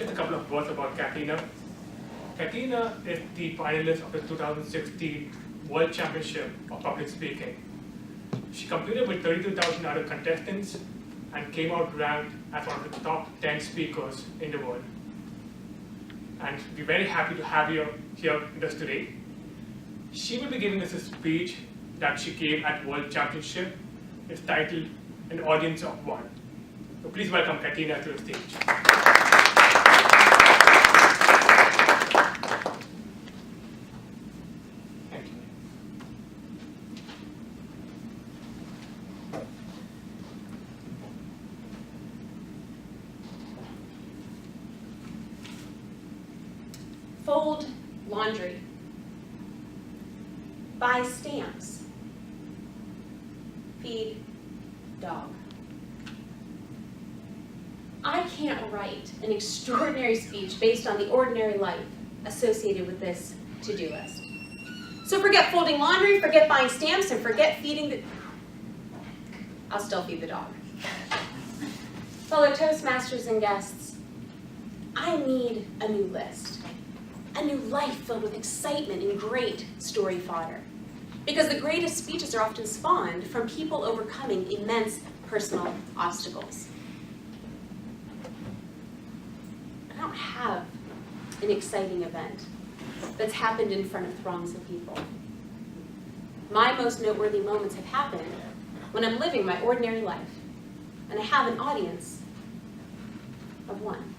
Just a couple of words about Katina. Katina is the finalist of the 2016 World Championship of Public Speaking. She competed with 32,000 other contestants and came out ranked as one of the top 10 speakers in the world. And we're very happy to have her here with us today. She will be giving us a speech that she gave at World Championship. It's titled An Audience of One. So please welcome Katina to the stage. Thank you. Fold laundry. Buy stamps. Feed dog. I can't write an extraordinary speech based on the ordinary life associated with this to-do list. So forget folding laundry, forget buying stamps, and forget feeding the... I'll still feed the dog. Fellow Toastmasters and guests, I need a new list. A new life filled with excitement and great story fodder. Because the greatest speeches are often spawned from people overcoming immense personal obstacles. I don't have an exciting event that's happened in front of throngs of people. My most noteworthy moments have happened when I'm living my ordinary life and I have an audience of one.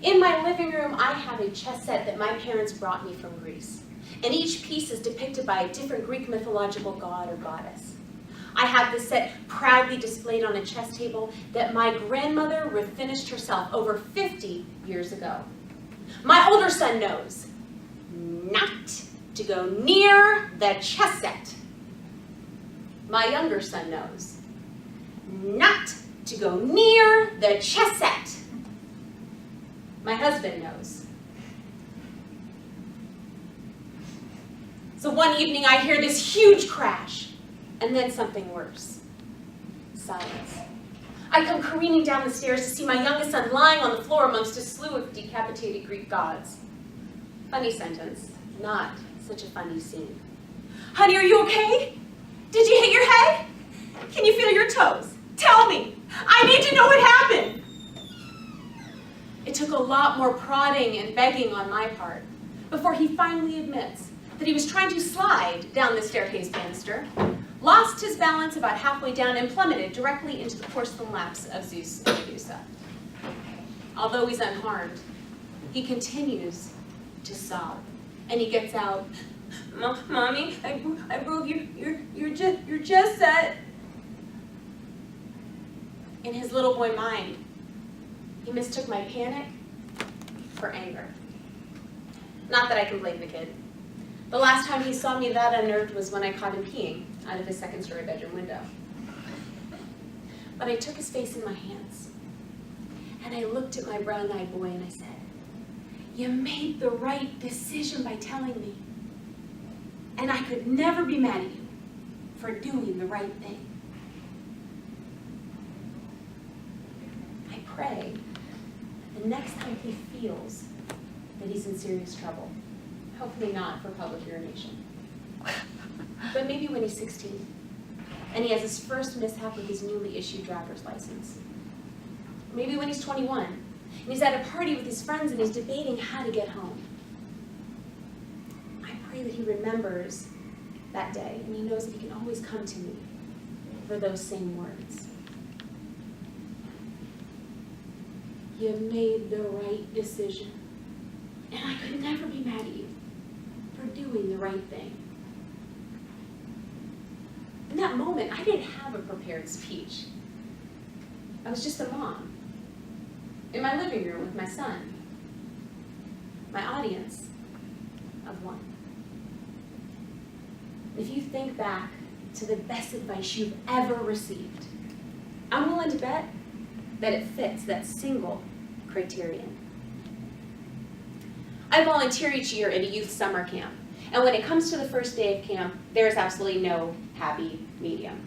In my living room, I have a chess set that my parents brought me from Greece. And each piece is depicted by a different Greek mythological god or goddess. I have this set proudly displayed on a chess table that my grandmother refinished herself over 50 years ago. My older son knows not to go near the chess set. My younger son knows not to go near the chess set. My husband knows. So one evening I hear this huge crash, and then something worse. Silence. I come careening down the stairs to see my youngest son lying on the floor amongst a slew of decapitated Greek gods. Funny sentence, not such a funny scene. Honey, are you okay? Did you hit your head? Can you feel your toes? Tell me. I need to know what happened. It took a lot more prodding and begging on my part before he finally admits that he was trying to slide down the staircase banister, lost his balance about halfway down, and plummeted directly into the porcelain laps of Zeus and Medusa. Although he's unharmed, he continues to sob, and he gets out, "Mommy, I broke your chess set." In his little boy mind, he mistook my panic for anger. Not that I can blame the kid. The last time he saw me that unnerved was when I caught him peeing out of his second-story bedroom window. But I took his face in my hands, and I looked at my brown-eyed boy and I said, "You made the right decision by telling me, and I could never be mad at you for doing the right thing." I pray the next time he feels that he's in serious trouble, hopefully not for public urination, but maybe when he's 16 and he has his first mishap with his newly issued driver's license. Maybe when he's 21 and he's at a party with his friends and he's debating how to get home. I pray that he remembers that day and he knows that he can always come to me for those same words. You made the right decision, and I could never be mad at you for doing the right thing. In that moment, I didn't have a prepared speech. I was just a mom in my living room with my son, my audience of one. If you think back to the best advice you've ever received, I'm willing to bet that it fits that single criterion. I volunteer each year at a youth summer camp, and when it comes to the first day of camp, there is absolutely no happy medium.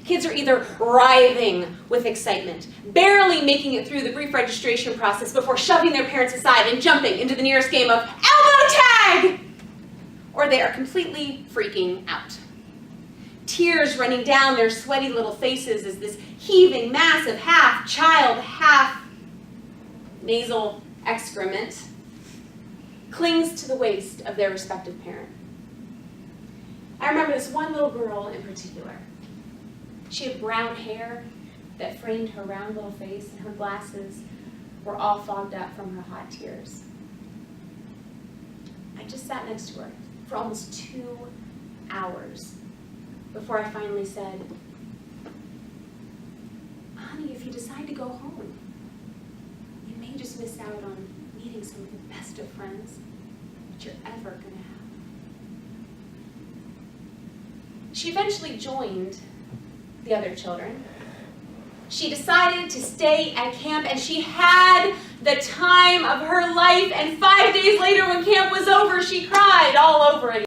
Kids are either writhing with excitement, barely making it through the brief registration process before shoving their parents aside and jumping into the nearest game of elbow tag, or they are completely freaking out. Tears running down their sweaty little faces as this heaving mass of half child, half nasal excrement clings to the waist of their respective parent. I remember this one little girl in particular. She had brown hair that framed her round little face, and her glasses were all fogged up from her hot tears. I just sat next to her for almost 2 hours before I finally said, "Honey, if you decide to go home, you may just miss out on meeting some of the best of friends that you're ever going to have." She eventually joined the other children. She decided to stay at camp, and she had the time of her life, and 5 days later when camp was over, she cried all over again.